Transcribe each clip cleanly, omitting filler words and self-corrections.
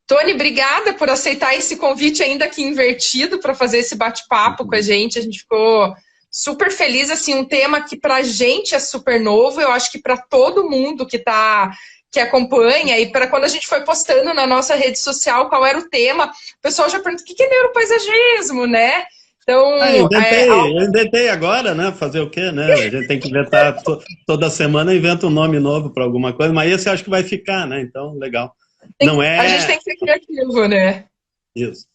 Tony, obrigada por aceitar esse convite ainda que invertido para fazer esse bate-papo com a gente. A gente ficou super feliz, assim, um tema que para a gente é super novo. Eu acho que para todo mundo que acompanha e para quando a gente foi postando na nossa rede social qual era o tema, o pessoal já pergunta o que é neuropaisagismo, né? Então, Eu inventei agora, né? Fazer o quê, né? A gente tem que inventar, toda semana inventa um nome novo para alguma coisa, mas esse eu acho que vai ficar, né? Então, legal. Não a gente tem é que ser criativo, né? isso.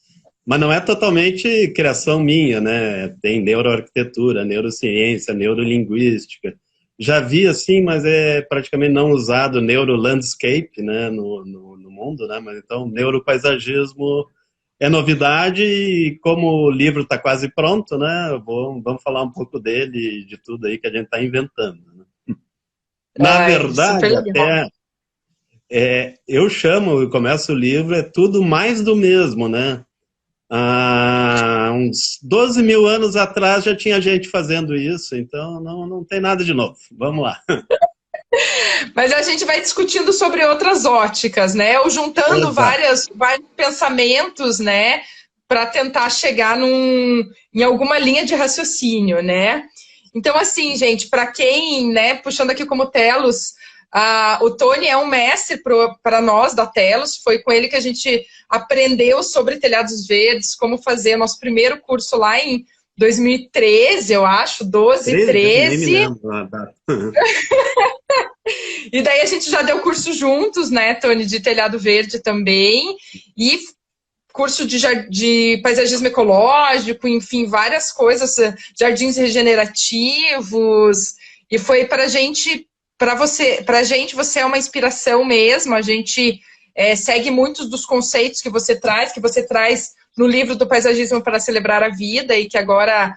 Mas não é totalmente criação minha, né? Tem neuroarquitetura, neurociência, neurolinguística. Já vi assim, mas é praticamente não usado neurolandscape, né? No mundo, né? Mas então, neuropaisagismo é novidade e como o livro está quase pronto, né? Vamos falar um pouco dele e de tudo aí que a gente está inventando, né? Na Ai, super verdade, legal. até eu chamo, eu começo o livro, é tudo mais do mesmo, né? Há uns 12 mil anos atrás já tinha gente fazendo isso, então não tem nada de novo. Vamos lá. Mas a gente vai discutindo sobre outras óticas, né? Ou juntando Exato. vários pensamentos, né? Para tentar chegar em alguma linha de raciocínio, né? Então, assim, gente, para quem, né, puxando aqui como Telos, o Tony é um mestre para nós da Telos, foi com ele que a gente aprendeu sobre telhados verdes, como fazer nosso primeiro curso lá em 2013, eu acho, 12, 13? Eu nem me 13. lembro. E daí a gente já deu curso juntos, né, Tony, de telhado verde também, e curso de paisagismo ecológico, enfim, várias coisas, jardins regenerativos, e foi para gente, você é uma inspiração mesmo, a gente segue muitos dos conceitos que você traz no livro do Paisagismo para Celebrar a Vida, e que agora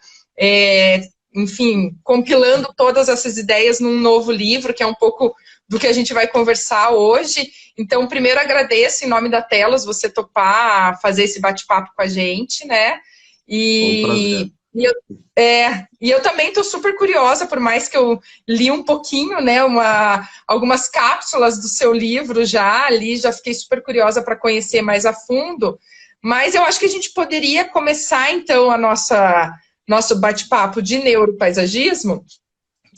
enfim, compilando todas essas ideias num novo livro, que é um pouco do que a gente vai conversar hoje. Então, primeiro agradeço em nome da Telos você topar fazer esse bate-papo com a gente, né? Foi um prazer. E eu também estou super curiosa, por mais que eu li um pouquinho, né, algumas cápsulas do seu livro já ali, já fiquei super curiosa para conhecer mais a fundo, mas eu acho que a gente poderia começar, então, nosso bate-papo de neuropaisagismo,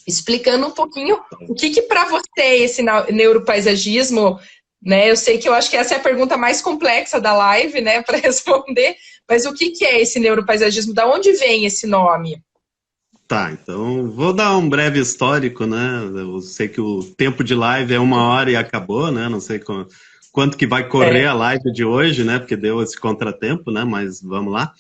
explicando um pouquinho o que para você é esse neuropaisagismo, né? Eu sei que eu acho que essa é a pergunta mais complexa da live, né, para responder, mas o que é esse neuropaisagismo? Da onde vem esse nome? Tá, então vou dar um breve histórico, né? Eu sei que o tempo de live é 1 hora e acabou, né? Não sei quanto que vai correr a live de hoje, né? Porque deu esse contratempo, né? Mas vamos lá.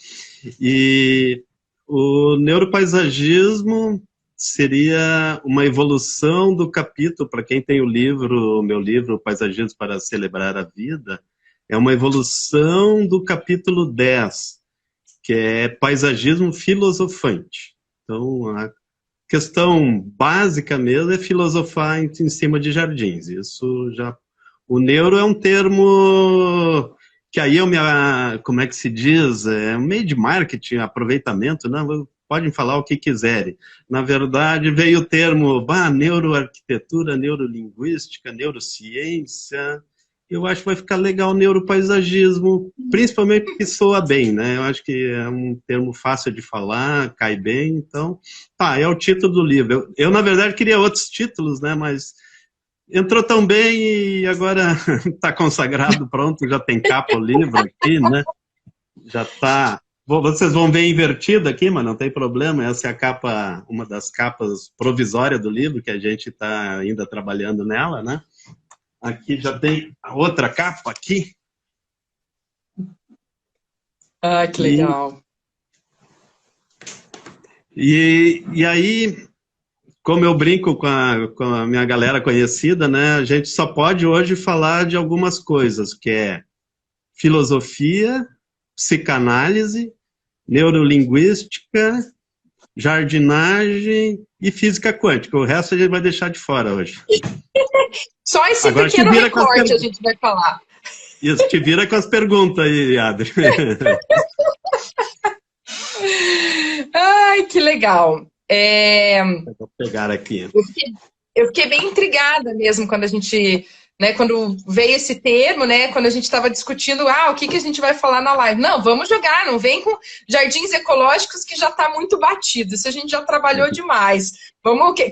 E o neuropaisagismo seria uma evolução do capítulo, para quem tem o meu livro Paisagismo para Celebrar a Vida, é uma evolução do capítulo 10, que é Paisagismo Filosofante. Então, a questão básica mesmo é filosofar em cima de jardins. Isso já... O neuro é um termo que aí como é que se diz? É um meio de marketing, aproveitamento, não, podem falar o que quiserem. Na verdade, veio o termo neuroarquitetura, neurolinguística, neurociência. Eu acho que vai ficar legal o neuropaisagismo, principalmente porque soa bem, né? Eu acho que é um termo fácil de falar, cai bem, então... Tá, é o título do livro. Eu na verdade, queria outros títulos, né? Mas entrou tão bem e agora está consagrado, pronto, já tem capa o livro aqui, né? Já está... Vocês vão ver invertido aqui, mas não tem problema. Essa é a capa, uma das capas provisórias do livro, que a gente está ainda trabalhando nela, né? Aqui já tem a outra capa aqui. Ah, que legal. E aí, como eu brinco com a minha galera conhecida, né? A gente só pode hoje falar de algumas coisas, que é filosofia, psicanálise, neurolinguística, jardinagem e física quântica. O resto a gente vai deixar de fora hoje. Só esse Agora te pequeno vira com as recorte a gente vai falar. Isso, te vira com as perguntas aí, Adri. Ai, que legal. Vou pegar aqui. Eu fiquei bem intrigada mesmo quando a gente né, quando veio esse termo, né, quando a gente estava discutindo, o que a gente vai falar na live? Não, vamos jogar, não vem com jardins ecológicos que já está muito batido, isso a gente já trabalhou demais.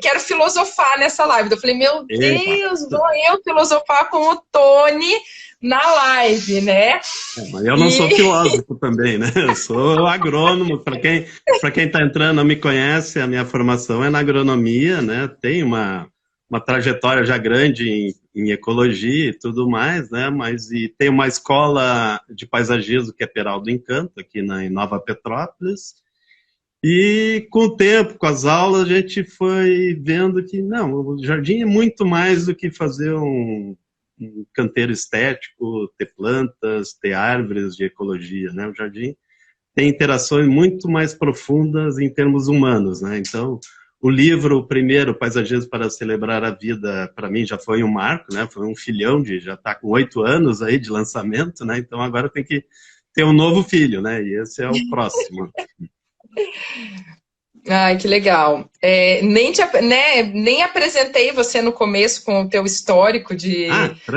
Quero filosofar nessa live. Eu falei, meu Deus, vou eu filosofar com o Tony na live, né? Mas eu não sou filósofo também, né? Eu sou agrônomo. Para quem está entrando não me conhece, a minha formação é na agronomia, né? Tem uma trajetória já grande em ecologia e tudo mais, né? E tem uma escola de paisagismo que é Peral do Encanto, aqui em Nova Petrópolis. E com o tempo, com as aulas, a gente foi vendo que, não, o jardim é muito mais do que fazer um canteiro estético, ter plantas, ter árvores de ecologia, né? O jardim tem interações muito mais profundas em termos humanos, né? Então, o livro, o primeiro, Paisagismo para Celebrar a Vida, para mim já foi um marco, né? Foi um filhão, já está com 8 anos aí de lançamento, né? Então agora tem que ter um novo filho, né? E esse é o próximo. Ai, que legal. Nem apresentei você no começo com o teu histórico de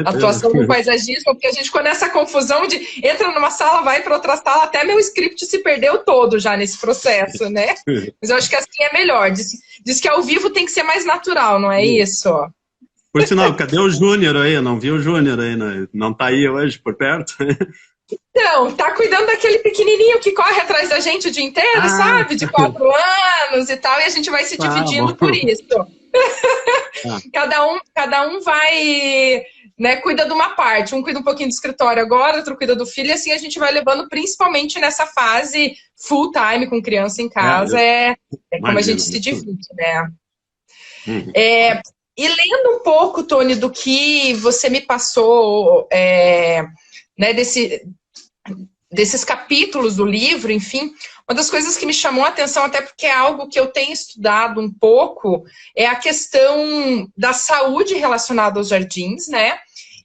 atuação no paisagismo, porque a gente ficou nessa confusão de entra numa sala, vai para outra sala, até meu script se perdeu todo já nesse processo, né? Mas eu acho que assim é melhor. Diz que ao vivo tem que ser mais natural, não é isso? Por sinal, cadê o Júnior aí? Eu não vi o Júnior aí, né? Não tá aí hoje por perto? Então, tá cuidando daquele pequenininho que corre atrás da gente o dia inteiro, sabe? De 4 anos e tal, e a gente vai se dividindo por isso. Cada um vai, né, cuida de uma parte. Um cuida um pouquinho do escritório agora, outro cuida do filho, e assim a gente vai levando, principalmente nessa fase full time com criança em casa, como a gente se divide, né? E lendo um pouco, Tony, do que você me passou, né, desses capítulos do livro, enfim, uma das coisas que me chamou a atenção, até porque é algo que eu tenho estudado um pouco, é a questão da saúde relacionada aos jardins, né?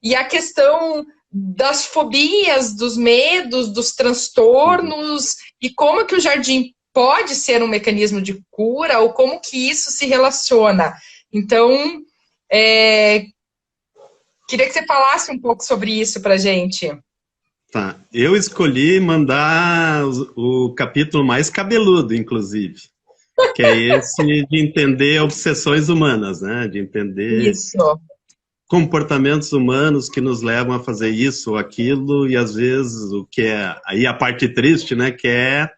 E a questão das fobias, dos medos, dos transtornos, e como que o jardim pode ser um mecanismo de cura, ou como que isso se relaciona. Então, queria que você falasse um pouco sobre isso pra gente. Tá, eu escolhi mandar o capítulo mais cabeludo, inclusive, que é esse de entender obsessões humanas, né? De entender comportamentos humanos que nos levam a fazer isso ou aquilo, e às vezes o que é aí a parte triste, né? Que é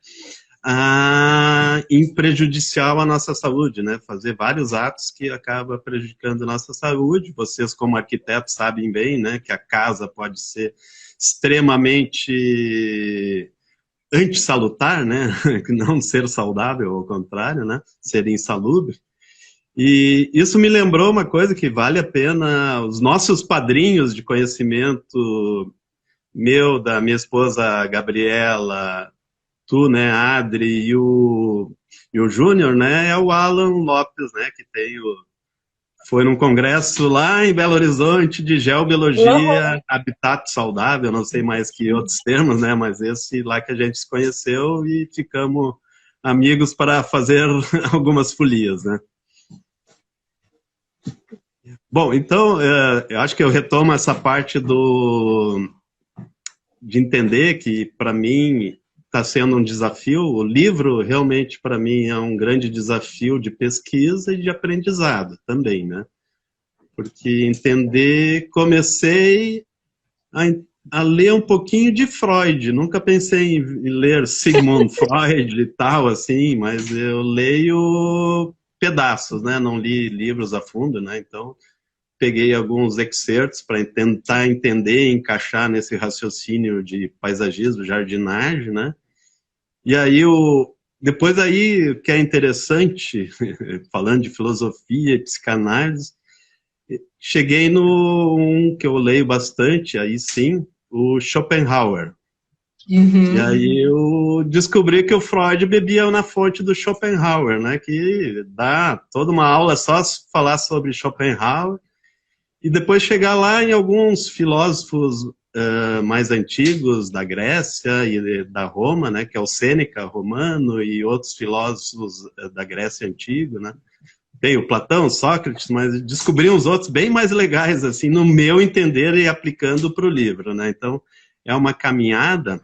prejudicial à nossa saúde, né? Fazer vários atos que acabam prejudicando a nossa saúde. Vocês, como arquitetos, sabem bem, né? Que a casa pode ser extremamente antissalutar, né? Não ser saudável, ao contrário, né? Ser insalubre. E isso me lembrou uma coisa que vale a pena, os nossos padrinhos de conhecimento, meu, da minha esposa Gabriela, tu, né, Adri, e o Júnior, né, é o Alan Lopes, né, que foi num congresso lá em Belo Horizonte de geobiologia, habitat saudável, não sei mais que outros termos, né, mas esse lá que a gente se conheceu e ficamos amigos para fazer algumas folias, né. Bom, então, eu acho que eu retomo essa parte de entender que, para mim, está sendo um desafio. O livro, realmente, para mim, é um grande desafio de pesquisa e de aprendizado também, né? Porque comecei a ler um pouquinho de Freud. Nunca pensei em ler Sigmund Freud e tal, assim, mas eu leio pedaços, né? Não li livros a fundo, né? Então, peguei alguns excertos para tentar entender e encaixar nesse raciocínio de paisagismo, jardinagem, né? E aí, depois aí, o que é interessante, falando de filosofia, psicanálise, cheguei no um que eu leio bastante, aí sim, o Schopenhauer. E aí eu descobri que o Freud bebia na fonte do Schopenhauer, né? Que dá toda uma aula só falar sobre Schopenhauer, e depois chegar lá em alguns filósofos mais antigos da Grécia e da Roma, né, que é o Sêneca romano e outros filósofos da Grécia antiga, né, tem o Platão, Sócrates, mas descobri uns outros bem mais legais, assim, no meu entender e aplicando para o livro, né? Então, é uma caminhada.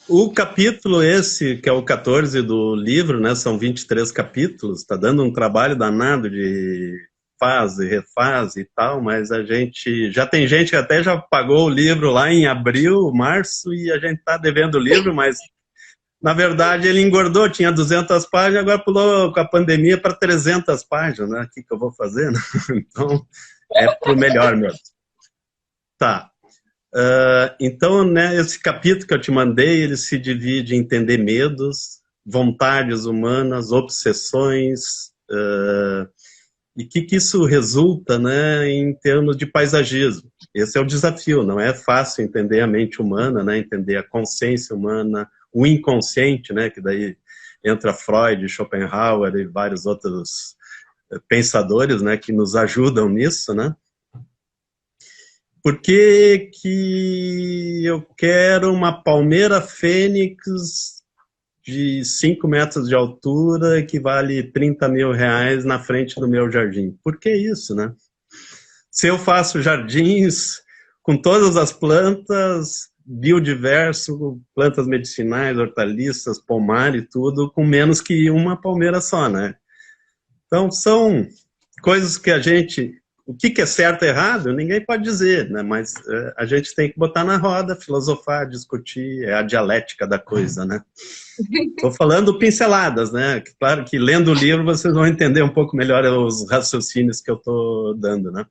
O capítulo esse, que é o 14 do livro, né? São 23 capítulos, está dando um trabalho danado de faz e refaz e tal, mas a gente, já tem gente que até já pagou o livro lá em abril, março, e a gente está devendo o livro, mas na verdade ele engordou, tinha 200 páginas, agora pulou com a pandemia para 300 páginas, né? O que eu vou fazer? Né? Então, é pro melhor mesmo. Tá. Então, né, esse capítulo que eu te mandei, ele se divide em entender medos, vontades humanas, obsessões, e o que isso resulta, né, em termos de paisagismo. Esse é o desafio, não é fácil entender a mente humana, né, entender a consciência humana, o inconsciente, né, que daí entra Freud, Schopenhauer e vários outros pensadores, né, que nos ajudam nisso, né. Por que que eu quero uma palmeira fênix de 5 metros de altura que vale 30 mil reais na frente do meu jardim? Por que isso, né? Se eu faço jardins com todas as plantas, biodiverso, plantas medicinais, hortaliças, pomar e tudo, com menos que uma palmeira só, né? Então, são coisas que a gente... O que é certo e errado, ninguém pode dizer, né? Mas a gente tem que botar na roda, filosofar, discutir, é a dialética da coisa, né? Estou falando pinceladas, né? Claro que lendo o livro vocês vão entender um pouco melhor os raciocínios que eu estou dando, né?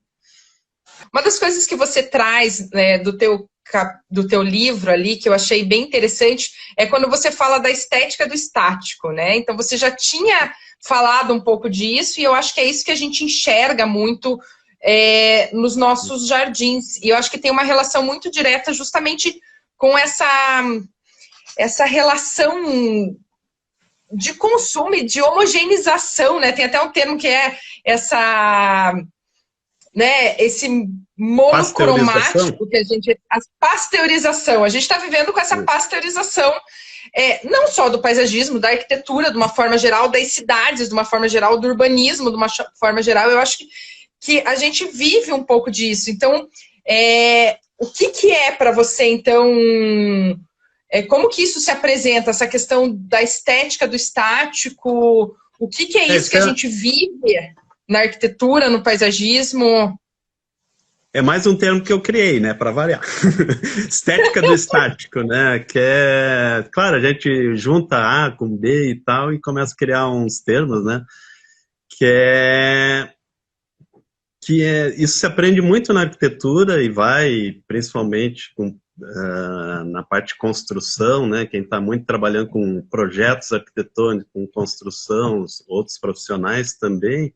Uma das coisas que você traz, né, do teu livro ali, que eu achei bem interessante, é quando você fala da estética do estático, né? Então você já tinha falado um pouco disso, e eu acho que é isso que a gente enxerga muito nos nossos jardins. E eu acho que tem uma relação muito direta justamente com essa relação de consumo e de homogeneização, né? Tem até um termo que é esse monocromático que a gente... A pasteurização. A gente está vivendo com essa pasteurização, não só do paisagismo, da arquitetura, de uma forma geral, das cidades, de uma forma geral, do urbanismo, de uma forma geral. Eu acho que a gente vive um pouco disso. Então, o que é para você, então... como que isso se apresenta, essa questão da estética do estático? O que é isso que a gente vive na arquitetura, no paisagismo? É mais um termo que eu criei, né, para variar. Estética do estático, né, que é... Claro, a gente junta A com B e tal e começa a criar uns termos, né, isso se aprende muito na arquitetura e vai, principalmente, na parte de construção, né, quem está muito trabalhando com projetos arquitetônicos, com construção, outros profissionais também,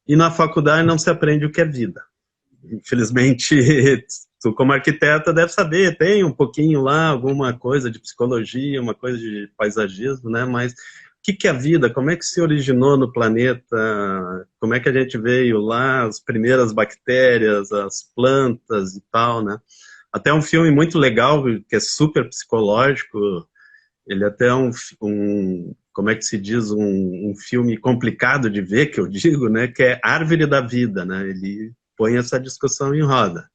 e na faculdade não se aprende o que é vida. Infelizmente, tu como arquiteta deve saber, tem um pouquinho lá, alguma coisa de psicologia, uma coisa de paisagismo, né, mas... O que é a vida? Como é que se originou no planeta? Como é que a gente veio lá? As primeiras bactérias, as plantas e tal, né? Até um filme muito legal, que é super psicológico. Ele até é como é que se diz? Um filme complicado de ver, que eu digo, né? Que é Árvore da Vida, né? Ele põe essa discussão em roda.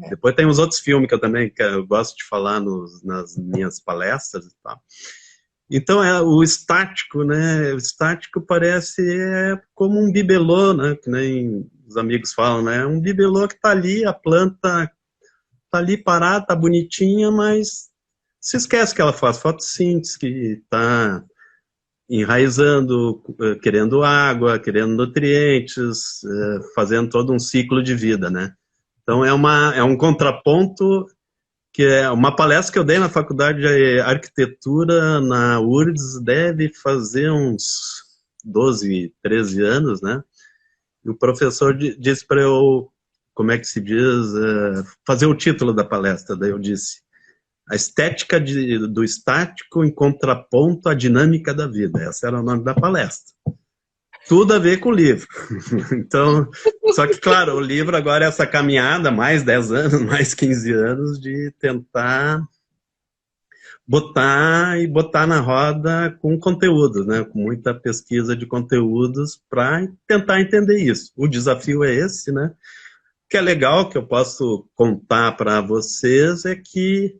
Depois tem os outros filmes que eu gosto de falar nas minhas palestras e tal. Então, o estático, né? O estático parece como um bibelô, né? Que nem os amigos falam, né? Um bibelô que está ali, a planta está ali parada, está bonitinha, mas se esquece que ela faz fotossíntese, que está enraizando, querendo água, querendo nutrientes, fazendo todo um ciclo de vida, né? Então, é um contraponto... que é uma palestra que eu dei na faculdade de arquitetura na URGS, deve fazer uns 12, 13 anos, né? E o professor disse para eu, como é que se diz, fazer o título da palestra. Daí eu disse, a estética do estático em contraponto à dinâmica da vida. Esse era o nome da palestra. Tudo a ver com o livro. Então, só que, claro, o livro agora é essa caminhada, mais 10 anos, mais 15 anos, de tentar botar na roda com conteúdo, né? Com muita pesquisa de conteúdos para tentar entender isso. O desafio é esse, né? O que é legal, que eu posso contar para vocês, é que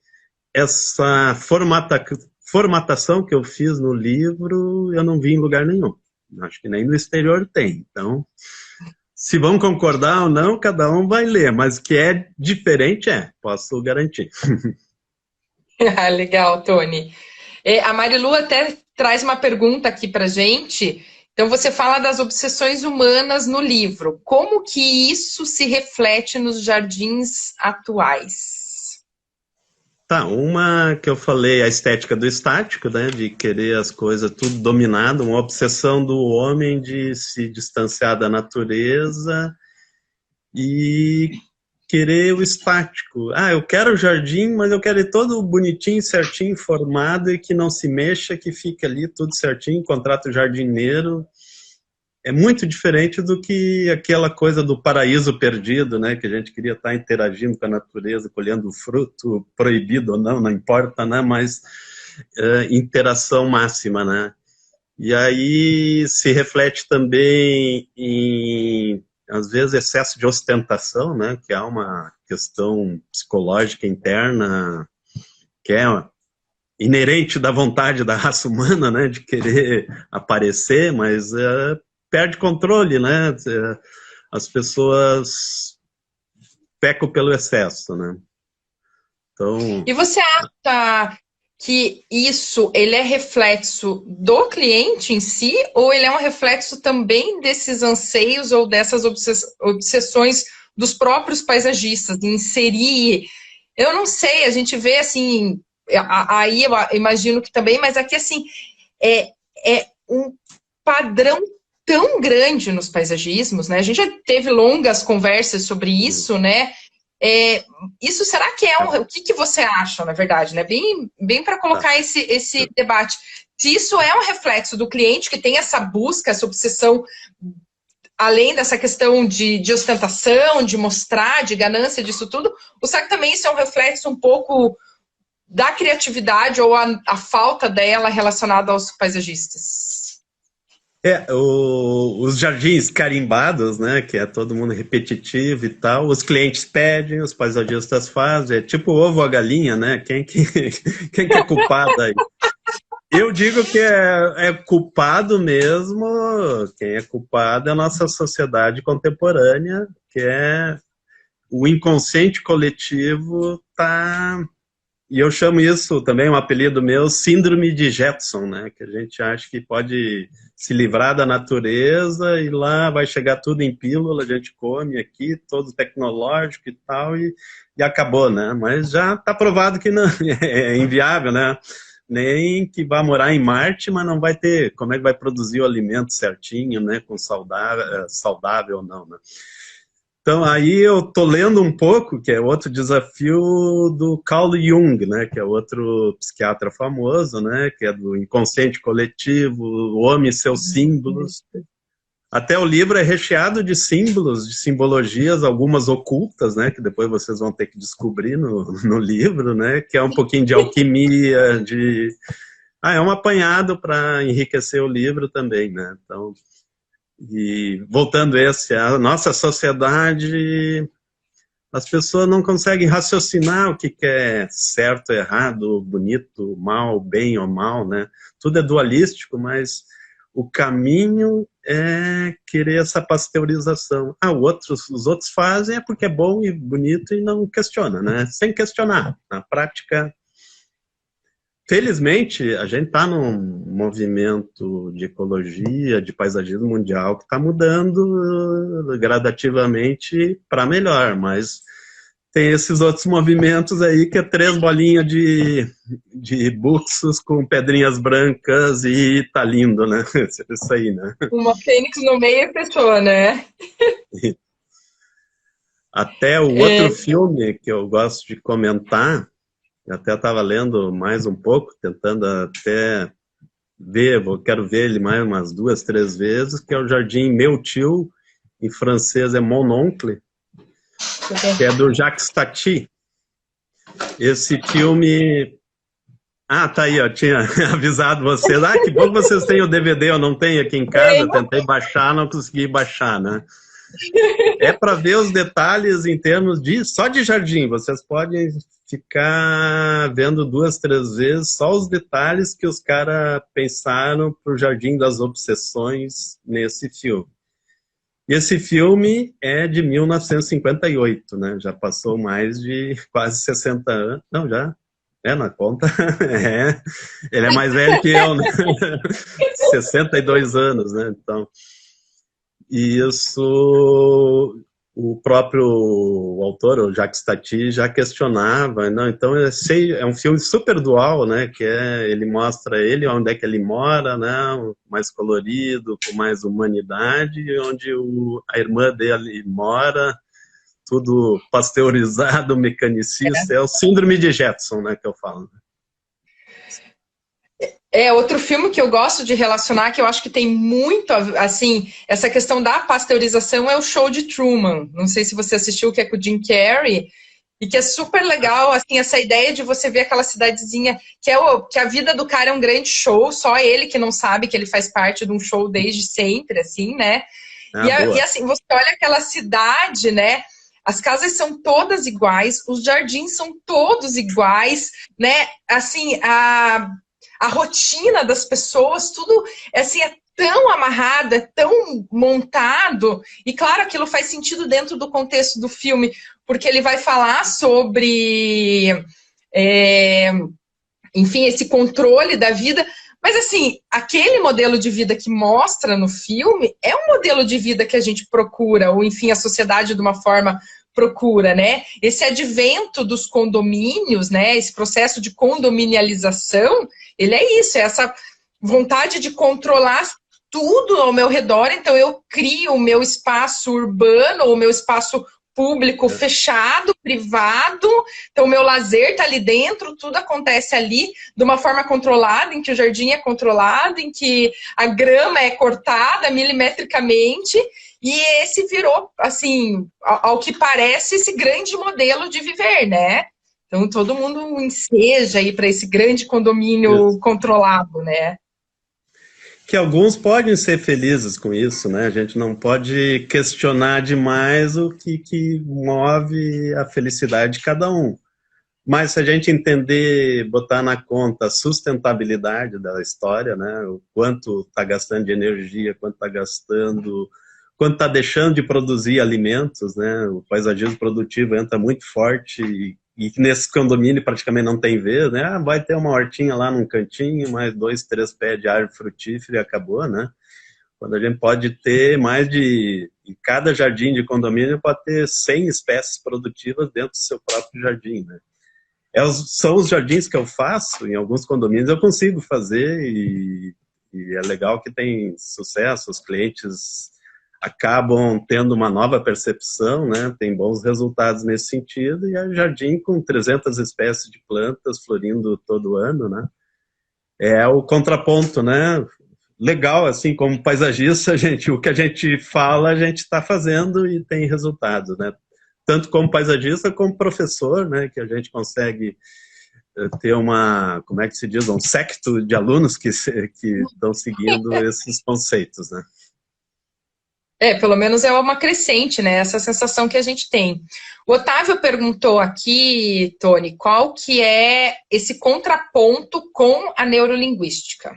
essa formatação que eu fiz no livro, eu não vi em lugar nenhum. Acho que nem no exterior tem. Então, se vão concordar ou não, cada um vai ler, mas que é diferente, posso garantir. Ah, legal, Tony. A Marilu até traz uma pergunta aqui para gente. Então, você fala das obsessões humanas no livro. Como que isso se reflete nos jardins atuais? Tá, uma que eu falei, a estética do estático, né, de querer as coisas tudo dominado, uma obsessão do homem de se distanciar da natureza e querer o estático. Ah, eu quero o jardim, mas eu quero ele todo bonitinho, certinho, formado e que não se mexa, que fique ali tudo certinho, contrato o jardineiro. É muito diferente do que aquela coisa do paraíso perdido, né? Que a gente queria estar interagindo com a natureza, colhendo fruto, proibido ou não, não importa, né? Mas interação máxima, né? E aí se reflete também em, às vezes, excesso de ostentação, né? Que há uma questão psicológica interna que é inerente da vontade da raça humana, né? De querer aparecer, mas perde controle, né? As pessoas pecam pelo excesso, né? Então... E você acha que isso ele é reflexo do cliente em si, ou ele é um reflexo também desses anseios ou dessas obsessões dos próprios paisagistas, de inserir? Eu não sei, a gente vê assim, aí eu imagino que também, mas aqui assim, é um padrão tão grande nos paisagismos, né? A gente já teve longas conversas sobre isso, né? Isso será que o que você acha, na verdade, né? Bem para colocar esse debate. Se isso é um reflexo do cliente que tem essa busca, essa obsessão, além dessa questão de ostentação, de mostrar, de ganância, disso tudo, ou será que também isso é um reflexo um pouco da criatividade ou a falta dela relacionada aos paisagistas? Os jardins carimbados, né, que é todo mundo repetitivo e tal, os clientes pedem, os paisagistas fazem, é tipo ovo a galinha, né, quem que é culpado aí? Eu digo que é culpado mesmo, quem é culpado é a nossa sociedade contemporânea, que é o inconsciente coletivo e eu chamo isso também, um apelido meu, síndrome de Jetson, né? Que a gente acha que pode se livrar da natureza e lá vai chegar tudo em pílula, a gente come aqui, todo tecnológico e tal, e acabou, né? Mas já está provado que não, é inviável, né? Nem que vá morar em Marte, mas não vai ter, como é que vai produzir o alimento certinho, né? Com saudável ou não, né? Então, aí eu tô lendo um pouco, que é outro desafio do Carl Jung, né, que é outro psiquiatra famoso, né, que é do inconsciente coletivo, o homem e seus símbolos. Até o livro é recheado de símbolos, de simbologias, algumas ocultas, né, que depois vocês vão ter que descobrir no livro, né, que é um pouquinho de alquimia, é um apanhado para enriquecer o livro também, né, então... E voltando a nossa sociedade, as pessoas não conseguem raciocinar o que é certo, errado, bonito, mal, bem ou mal, né? Tudo é dualístico, mas o caminho é querer essa pasteurização. Os outros fazem porque é bom e bonito e não questiona, né? Sem questionar. Na prática... Felizmente, a gente está num movimento de ecologia, de paisagismo mundial que está mudando gradativamente para melhor, mas tem esses outros movimentos aí que é 3 bolinhas de buxos com pedrinhas brancas e tá lindo, né? Isso aí, né? Uma fênix no meio e fechou, né? Até o outro filme que eu gosto de comentar, eu até estava lendo mais um pouco, tentando até ver, quero ver ele mais umas 2, 3 vezes, que é o Jardim Meu Tio, em francês é Mon Oncle, que é do Jacques Tati. Esse filme, Ah, tá aí, ó. Tinha avisado vocês. Ah, que bom que vocês têm o DVD, eu não tenho aqui em casa. Tentei baixar, não consegui baixar, né? É para ver os detalhes em termos de só de jardim. Vocês podem ficar vendo 2, 3 vezes só os detalhes que os caras pensaram para o Jardim das Obsessões nesse filme. E esse filme é de 1958, né? Já passou mais de quase 60 anos. Não, já. É, na conta. É. Ele é mais velho que eu, né? 62 anos, né? Então, isso o próprio autor, o Jacques Tati, já questionava. Não, então, é um filme super dual, né? Que ele mostra ele, onde é que ele mora, né? Mais colorido, com mais humanidade, e onde a irmã dele mora, tudo pasteurizado, mecanicista. É o síndrome de Jetson, né, que eu falo. Outro filme que eu gosto de relacionar, que eu acho que tem muito, assim, essa questão da pasteurização é o Show de Truman. Não sei se você assistiu, que é com o Jim Carrey, e que é super legal, assim, essa ideia de você ver aquela cidadezinha, que a vida do cara é um grande show, só ele que não sabe que ele faz parte de um show desde sempre, assim, né? E assim, você olha aquela cidade, né? As casas são todas iguais, os jardins são todos iguais, né? Assim, a rotina das pessoas, tudo assim, é tão amarrado, é tão montado, e claro, aquilo faz sentido dentro do contexto do filme, porque ele vai falar sobre, enfim, esse controle da vida, mas assim, aquele modelo de vida que mostra no filme é um modelo de vida que a gente procura, ou enfim, a sociedade de uma forma procura, né? Esse advento dos condomínios, né? Esse processo de condominialização, ele é isso, é essa vontade de controlar tudo ao meu redor, então eu crio o meu espaço urbano, o meu espaço público fechado, privado, então o meu lazer está ali dentro, tudo acontece ali de uma forma controlada, em que o jardim é controlado, em que a grama é cortada milimetricamente, e esse virou, assim, ao que parece, esse grande modelo de viver, né? Então todo mundo enseja aí para esse grande condomínio controlado, né? Que alguns podem ser felizes com isso, né? A gente não pode questionar demais o que move a felicidade de cada um. Mas se a gente entender, botar na conta a sustentabilidade da história, né? O quanto está gastando de energia, quanto está gastando, quanto está deixando de produzir alimentos, né? O paisagismo produtivo entra muito forte e nesse condomínio praticamente não tem vez, né? Ah, vai ter uma hortinha lá num cantinho, mais 2, 3 pés de árvore frutífera e acabou, né? Quando a gente pode ter em cada jardim de condomínio pode ter 100 espécies produtivas dentro do seu próprio jardim, né? São os jardins que eu faço, em alguns condomínios eu consigo fazer e é legal que tem sucesso, os clientes acabam tendo uma nova percepção, né? Tem bons resultados nesse sentido, e é jardim com 300 espécies de plantas florindo todo ano, né? É o contraponto, né? Legal, assim, como paisagista, o que a gente fala, a gente está fazendo e tem resultado, né? Tanto como paisagista como professor, né? Que a gente consegue ter como é que se diz, um séquito de alunos que estão seguindo esses conceitos, né? Pelo menos é uma crescente, né? Essa sensação que a gente tem. O Otávio perguntou aqui, Tony, qual que é esse contraponto com a neurolinguística?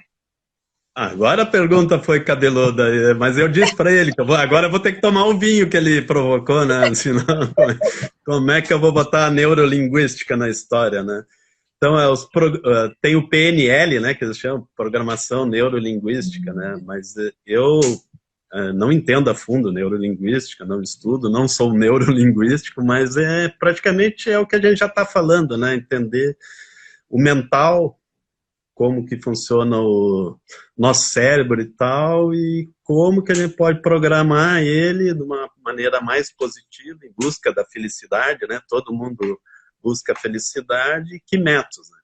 Agora a pergunta foi cabeluda, mas eu disse para ele que agora eu vou ter que tomar um vinho que ele provocou, né? Senão, como é que eu vou botar a neurolinguística na história, né? Então, tem o PNL, né, que eles chamam Programação Neurolinguística, né? Mas eu não entendo a fundo neurolinguística, não estudo, não sou neurolinguístico, mas praticamente é o que a gente já está falando, né? Entender o mental, como que funciona o nosso cérebro e tal, e como que a gente pode programar ele de uma maneira mais positiva, em busca da felicidade, né? Todo mundo busca a felicidade, e que métodos, né?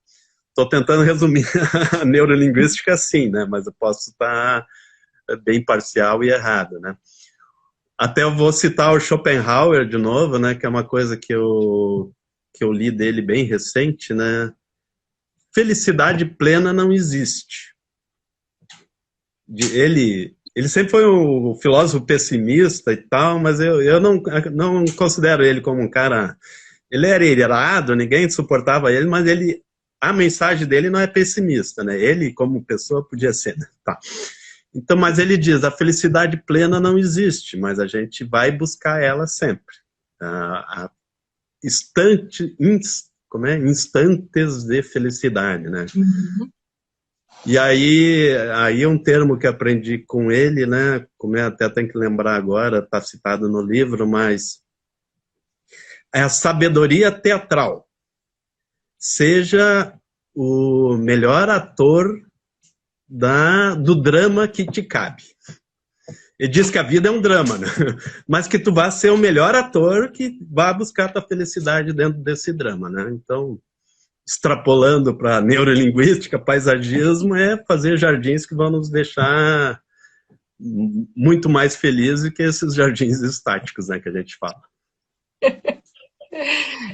Estou tentando resumir a neurolinguística assim, né? Mas eu posso estar bem parcial e errado, né? Até eu vou citar o Schopenhauer de novo, né? Que é uma coisa que eu li dele bem recente, né? felicidade plena não existe. Ele sempre foi um filósofo pessimista e tal, mas eu não considero ele como um cara... Ele era irado, ninguém suportava ele, mas a mensagem dele não é pessimista, né? Ele, como pessoa, podia ser, né? Tá. Então, mas ele diz, a felicidade plena não existe, mas a gente vai buscar ela sempre. Instantes de felicidade, né? Uhum. E aí um termo que aprendi com ele, né? Como eu até tenho que lembrar agora, está citado no livro, mas é a sabedoria teatral. Seja o melhor ator do drama que te cabe. Ele diz que a vida é um drama, né? Mas que tu vai ser o melhor ator que vai buscar a tua felicidade dentro desse drama, né? Então, extrapolando para neurolinguística, paisagismo é fazer jardins que vão nos deixar muito mais felizes que esses jardins estáticos, né, que a gente fala.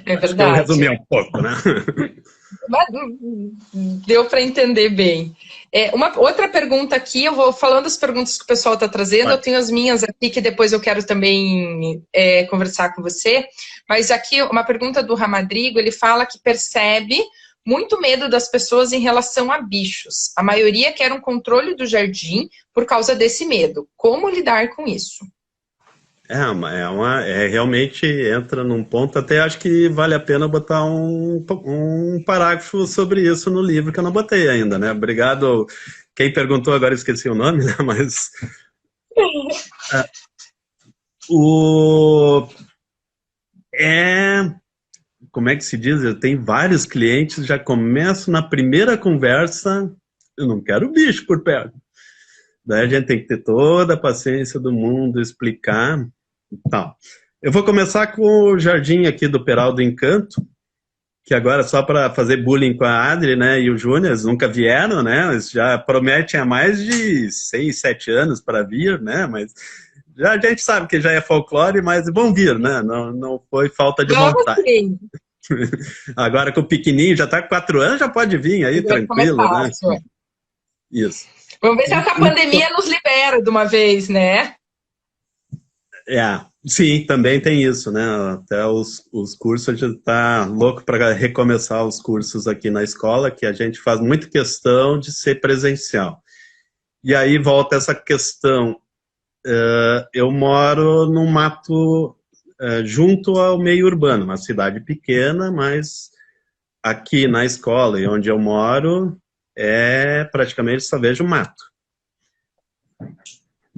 É verdade. Acho que eu resumi um pouco, né? Mas deu para entender bem. Uma outra pergunta aqui, eu vou falando as perguntas que o pessoal está trazendo, eu tenho as minhas aqui que depois eu quero também conversar com você, mas aqui uma pergunta do Ramadrigo, ele fala que percebe muito medo das pessoas em relação a bichos. A maioria quer um controle do jardim por causa desse medo. Como lidar com isso? Realmente entra num ponto, até acho que vale a pena botar um parágrafo sobre isso no livro, que eu não botei ainda, né? Obrigado. Quem perguntou, agora eu esqueci o nome, né? Mas... Como é que se diz? Eu tenho vários clientes, já começo na primeira conversa, eu não quero bicho por perto. Daí a gente tem que ter toda a paciência do mundo, explicar e tal. Eu vou começar com o jardim aqui do Peral do Encanto, que agora só para fazer bullying com a Adri, né, e o Júnior, eles nunca vieram, né, eles já prometem há mais de 6, 7 anos para vir, né, mas já a gente sabe que já é folclore, mas vão vir, né, não foi falta de vontade. Sim. Agora com o pequenininho, já está com 4 anos, já pode vir aí, tranquilo, né? Isso. Vamos ver se essa pandemia nos libera de uma vez, né? Sim, também tem isso, né? Até os cursos, a gente tá louco para recomeçar os cursos aqui na escola, que a gente faz muita questão de ser presencial. E aí volta essa questão. Eu moro num mato junto ao meio urbano, uma cidade pequena, mas aqui na escola e onde eu moro, praticamente só vejo mato.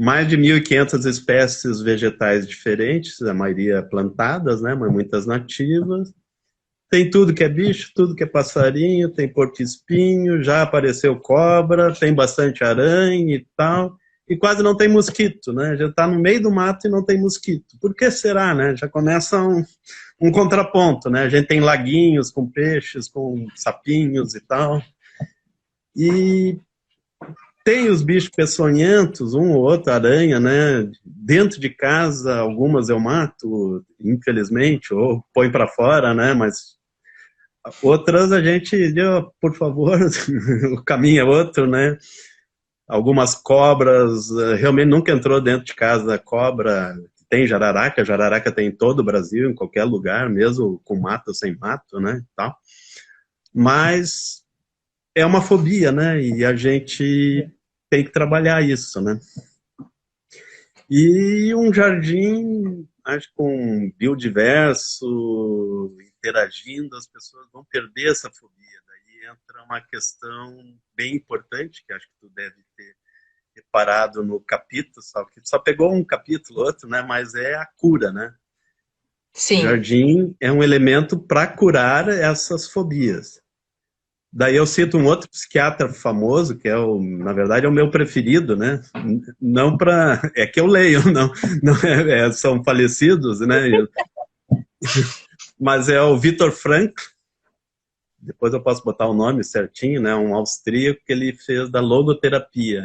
Mais de 1.500 espécies vegetais diferentes, a maioria plantadas, né, mas muitas nativas. Tem tudo que é bicho, tudo que é passarinho, tem porco-espinho, já apareceu cobra, tem bastante aranha e tal, e quase não tem mosquito, né? Já está no meio do mato e não tem mosquito. Por que será, né? Já começa um contraponto, né? A gente tem laguinhos com peixes, com sapinhos e tal. E tem os bichos peçonhentos, um ou outro, aranha, né? Dentro de casa, algumas eu mato, infelizmente, ou põe para fora, né? Mas outras a gente, por favor, o caminho é outro, né? Algumas cobras, realmente nunca entrou dentro de casa cobra. Tem jararaca tem em todo o Brasil, em qualquer lugar, mesmo com mato ou sem mato, né? Tal. Mas é uma fobia, né? E a gente tem que trabalhar isso, né? E um jardim, acho, com biodiverso, interagindo, as pessoas vão perder essa fobia. Daí entra uma questão bem importante, que acho que tu deve ter reparado no capítulo, só pegou um capítulo, outro, né? Mas é a cura, né? Sim. O jardim é um elemento para curar essas fobias. Daí eu cito um outro psiquiatra famoso, que na verdade é o meu preferido, né? Não para... É que eu leio, não são falecidos, né? Mas é o Viktor Frankl. Depois eu posso botar o nome certinho, né? Um austríaco que ele fez da logoterapia.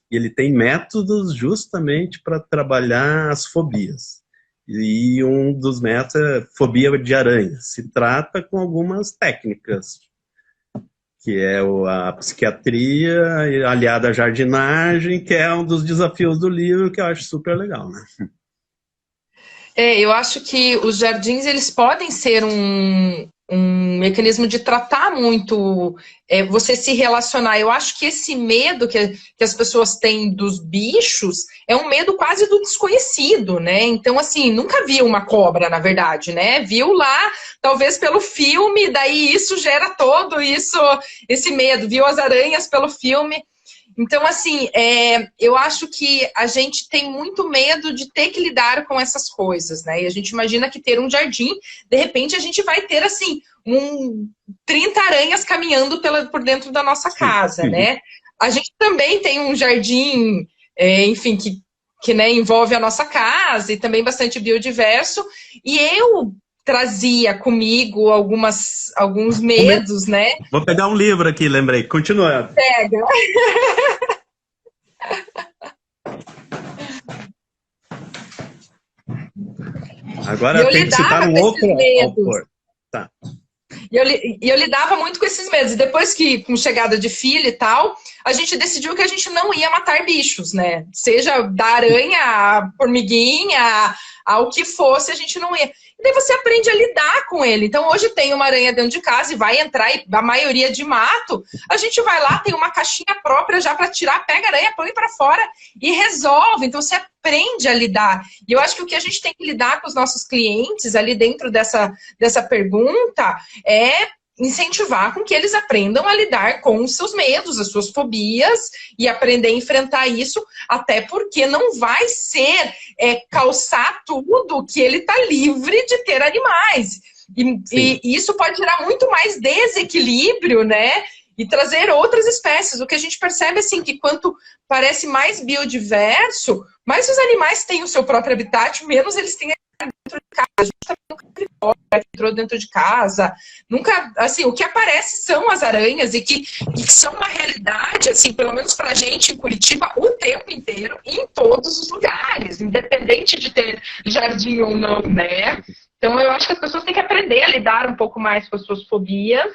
E ele tem métodos justamente para trabalhar as fobias. E um dos métodos é fobia de aranha. Se trata com algumas técnicas. que é a psiquiatria aliada à jardinagem, que é um dos desafios do livro, que eu acho super legal, né? Eu acho que os jardins, eles podem ser um mecanismo de tratar muito você se relacionar. Eu acho que esse medo que as pessoas têm dos bichos é um medo quase do desconhecido, né? Então, assim, nunca viu uma cobra, na verdade, né? Viu lá, talvez pelo filme, daí isso gera todo esse medo. Viu as aranhas pelo filme. Então, assim, eu acho que a gente tem muito medo de ter que lidar com essas coisas, né? E a gente imagina que ter um jardim, de repente a gente vai ter, assim, 30 aranhas caminhando por dentro da nossa casa, né? A gente também tem um jardim, enfim, que né, envolve a nossa casa e também bastante biodiverso. E eu trazia comigo alguns medos, né? Vou pegar um livro aqui, lembrei. Continua. Pega. Agora tem que citar um outro autor. Tá. E eu lidava muito com esses medos. E depois que, com chegada de filho e tal, a gente decidiu que a gente não ia matar bichos, né? Seja da aranha, a formiguinha, ao que fosse, a gente não ia. E daí você aprende a lidar com ele. Então, hoje tem uma aranha dentro de casa e vai entrar, e a maioria de mato, a gente vai lá, tem uma caixinha própria já para tirar, pega a aranha, põe para fora e resolve. Então, você aprende a lidar. E eu acho que o que a gente tem que lidar com os nossos clientes ali dentro dessa pergunta é incentivar com que eles aprendam a lidar com os seus medos, as suas fobias e aprender a enfrentar isso, até porque não vai ser calçar tudo que ele está livre de ter animais. E isso pode gerar muito mais desequilíbrio, né? E trazer outras espécies. O que a gente percebe, assim, que quanto parece mais biodiverso, mais os animais têm o seu próprio habitat, menos eles têm dentro de casa. A gente também nunca entrou dentro de casa. Nunca, assim, o que aparece são as aranhas e que são uma realidade, assim, pelo menos pra gente em Curitiba, o tempo inteiro, em todos os lugares, independente de ter jardim ou não, né? Então, eu acho que as pessoas têm que aprender a lidar um pouco mais com as suas fobias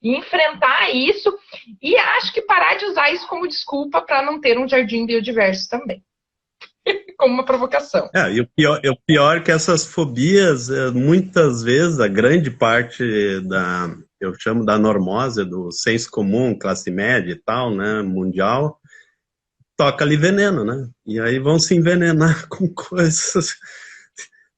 e enfrentar isso. E acho que parar de usar isso como desculpa para não ter um jardim biodiverso também. Como uma provocação. E o pior é que essas fobias, muitas vezes, a grande parte eu chamo da normose, do senso comum, classe média e tal, né, mundial, toca ali veneno, né? E aí vão se envenenar com coisas.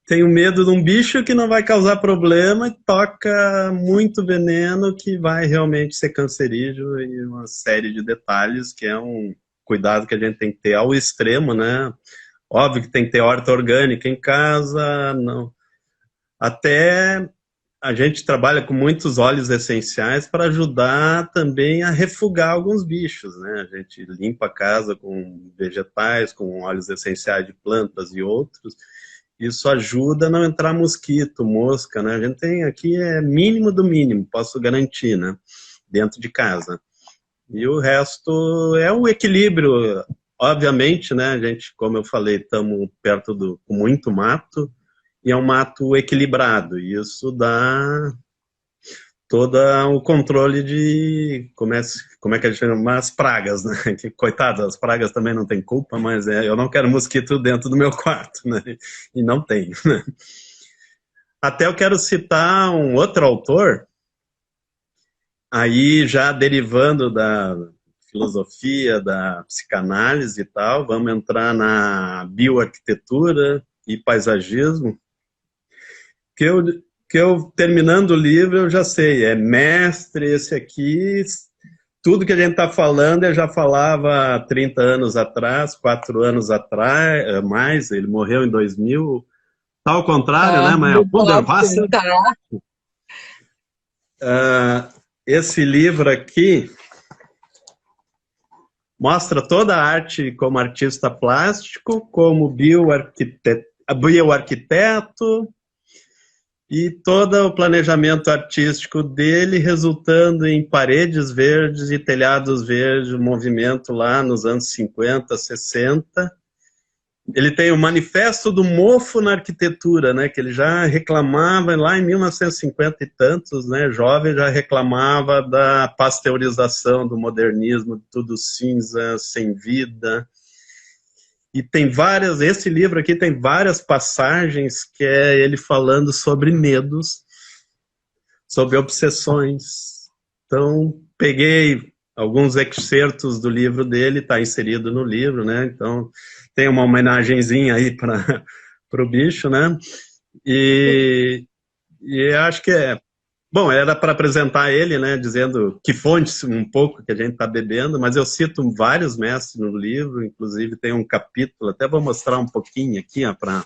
Tenho medo de um bicho que não vai causar problema e toca muito veneno que vai realmente ser cancerígeno e uma série de detalhes que é um cuidado que a gente tem que ter ao extremo, né? Óbvio que tem que ter horta orgânica em casa, não. Até a gente trabalha com muitos óleos essenciais para ajudar também a refugar alguns bichos, né? A gente limpa a casa com vegetais, com óleos essenciais de plantas e outros. Isso ajuda a não entrar mosquito, mosca, né? A gente tem aqui mínimo do mínimo, posso garantir, né? Dentro de casa. E o resto é um equilíbrio. Obviamente, né, a gente, como eu falei, estamos perto com muito mato, e é um mato equilibrado, e isso dá todo o controle de, como é que a gente chama, as pragas, né, que, coitado, as pragas também não tem culpa, mas eu não quero mosquito dentro do meu quarto, né, e não tenho, né. Até eu quero citar um outro autor, aí já derivando da filosofia, da psicanálise e tal, vamos entrar na bioarquitetura e paisagismo, que eu terminando o livro, eu já sei, é mestre esse aqui, tudo que a gente está falando, eu já falava há 30 anos atrás, 4 anos atrás, mais, ele morreu em 2000, tá ao contrário, né, mas esse livro aqui mostra toda a arte como artista plástico, como bioarquiteto e todo o planejamento artístico dele resultando em paredes verdes e telhados verdes, um movimento lá nos anos 50, 60. Ele tem o Manifesto do Mofo na Arquitetura, né, que ele já reclamava lá em 1950 e tantos, né, jovem, já reclamava da pasteurização, do modernismo, tudo cinza, sem vida. E tem várias, esse livro aqui tem várias passagens que é ele falando sobre medos, sobre obsessões. Então, peguei alguns excertos do livro dele, está inserido no livro, né, então tem uma homenagenzinha aí para o bicho, né? E acho que bom, era para apresentar ele, né? Dizendo que fontes um pouco que a gente está bebendo, mas eu cito vários mestres no livro, inclusive tem um capítulo, até vou mostrar um pouquinho aqui, para